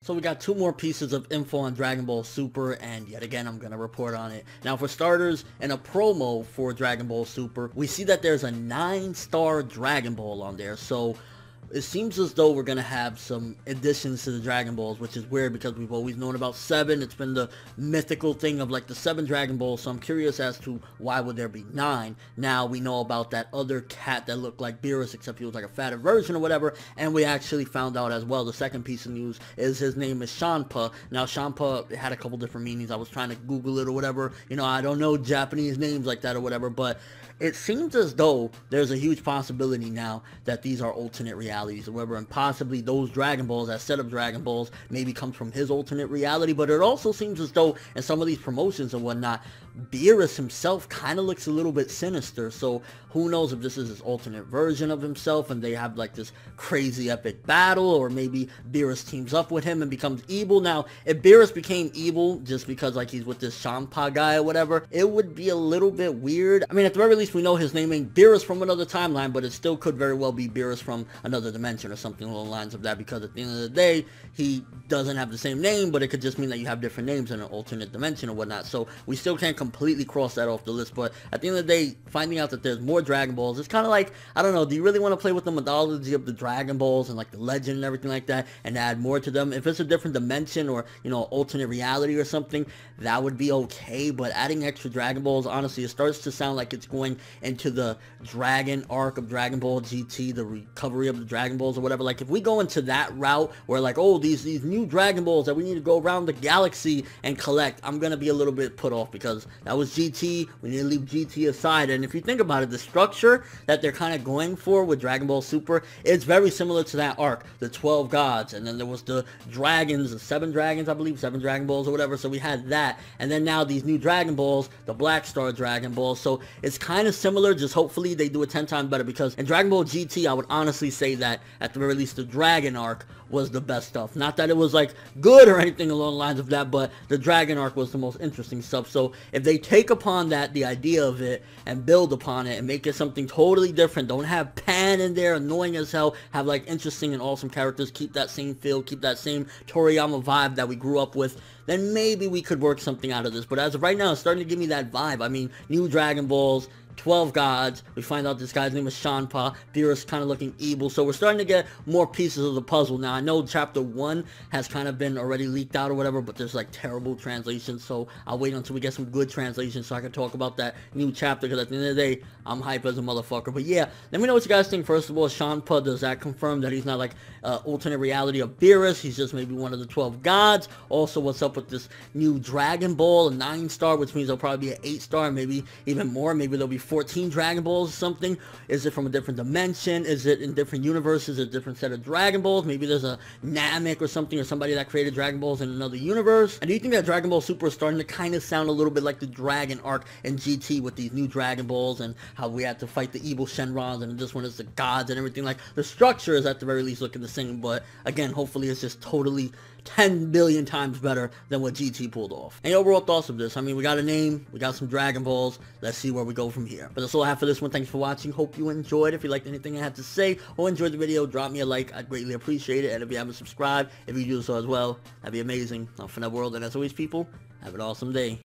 So we got two more pieces of info on Dragon Ball Super, and yet again I'm going to report on it. Now for starters, in a promo for Dragon Ball Super, we see that there's a 9-star Dragon Ball on there. So it seems as though we're going to have some additions to the Dragon Balls, which is weird because we've always known about 7. It's been the mythical thing of like the 7 Dragon Balls, so I'm curious as to why would there be 9. Now we know about that other cat that looked like Beerus, except he was like a fatter version or whatever, and we actually found out as well, the second piece of news is his name is Shanpa. Now Shanpa had a couple different meanings. I was trying to Google it or whatever. You know, I don't know Japanese names like that or whatever, but it seems as though there's a huge possibility now that these are alternate realities or whatever, and possibly those Dragon Balls, that set of Dragon Balls, maybe comes from his alternate reality. But it also seems as though in some of these promotions and whatnot, Beerus himself kind of looks a little bit sinister, so who knows if this is his alternate version of himself and they have like this crazy epic battle, or maybe Beerus teams up with him and becomes evil. Now, if Beerus became evil just because like he's with this Shanpa guy or whatever, it would be a little bit weird. I mean, at the very least, we know his name ain't Beerus from another timeline, but it still could very well be Beerus from another dimension or something along the lines of that, because at the end of the day, he doesn't have the same name, but it could just mean that you have different names in an alternate dimension or whatnot. So we still can't completely cross that off the list, but at the end of the day, finding out that there's more Dragon Balls, it's kind of like, I don't know, do you really want to play with the mythology of the Dragon Balls and like the legend and everything like that and add more to them? If it's a different dimension or, you know, alternate reality or something, that would be okay, but adding extra Dragon Balls, honestly, it starts to sound like it's going into the Dragon arc of Dragon Ball GT, the recovery of the Dragon Balls or whatever. Like, if we go into that route where like, oh, these new Dragon Balls that we need to go around the galaxy and collect, I'm gonna be a little bit put off, because that was GT. We need to leave GT aside. And if you think about it, the structure that they're kind of going for with Dragon Ball Super, it's very similar to that arc, the 12 gods, and then there was the dragons, the 7 dragons, I believe, 7 Dragon Balls or whatever. So we had that, and then now these new Dragon Balls, the Black Star Dragon Balls. So it's kind of similar, just hopefully they do it 10 times better, because in Dragon Ball GT, I would honestly say that at the very least the Dragon arc was the best stuff. Not that it was like good or anything along the lines of that, but the Dragon arc was the most interesting stuff. So if they take upon that, the idea of it, and build upon it and make it something totally different, don't have Pan in there annoying as hell, have like interesting and awesome characters, keep that same feel, keep that same Toriyama vibe that we grew up with, then maybe we could work something out of this. But as of right now, it's starting to give me that vibe. I mean, new Dragon Balls, 12 gods, we find out this guy's name is Shanpa, Beerus kind of looking evil, so we're starting to get more pieces of the puzzle. Now, I know chapter 1 has kind of been already leaked out or whatever, but there's like terrible translations, so I'll wait until we get some good translations so I can talk about that new chapter, because at the end of the day, I'm hype as a motherfucker. But yeah, let me know what you guys think. First of all, Shanpa, does that confirm that he's not like alternate reality of Beerus? He's just maybe one of the 12 gods. Also, what's up with this new Dragon Ball, a 9-star, which means there'll probably be an 8-star, maybe even more. Maybe there'll be 14 Dragon Balls or something. Is it from a different dimension? Is it in different universes? A different set of Dragon Balls? Maybe there's a Namek or something, or somebody that created Dragon Balls in another universe. And do you think that Dragon Ball Super is starting to kind of sound a little bit like the Dragon arc in GT with these new Dragon Balls and how we had to fight the evil Shenrons, and this one is the gods and everything? Like, the structure is at the very least looking the same, but again, hopefully it's just totally 10 billion times better than what GT pulled off. Any overall thoughts of this? I mean, we got a name, we got some Dragon Balls, let's see where we go from here. But that's all I have for this one. Thanks for watching. Hope you enjoyed. If you liked anything I had to say or enjoyed the video, drop me a like. I'd greatly appreciate it. And if you haven't subscribed, if you do so as well, that'd be amazing. I'm ForneverWorld, and as always, people, have an awesome day.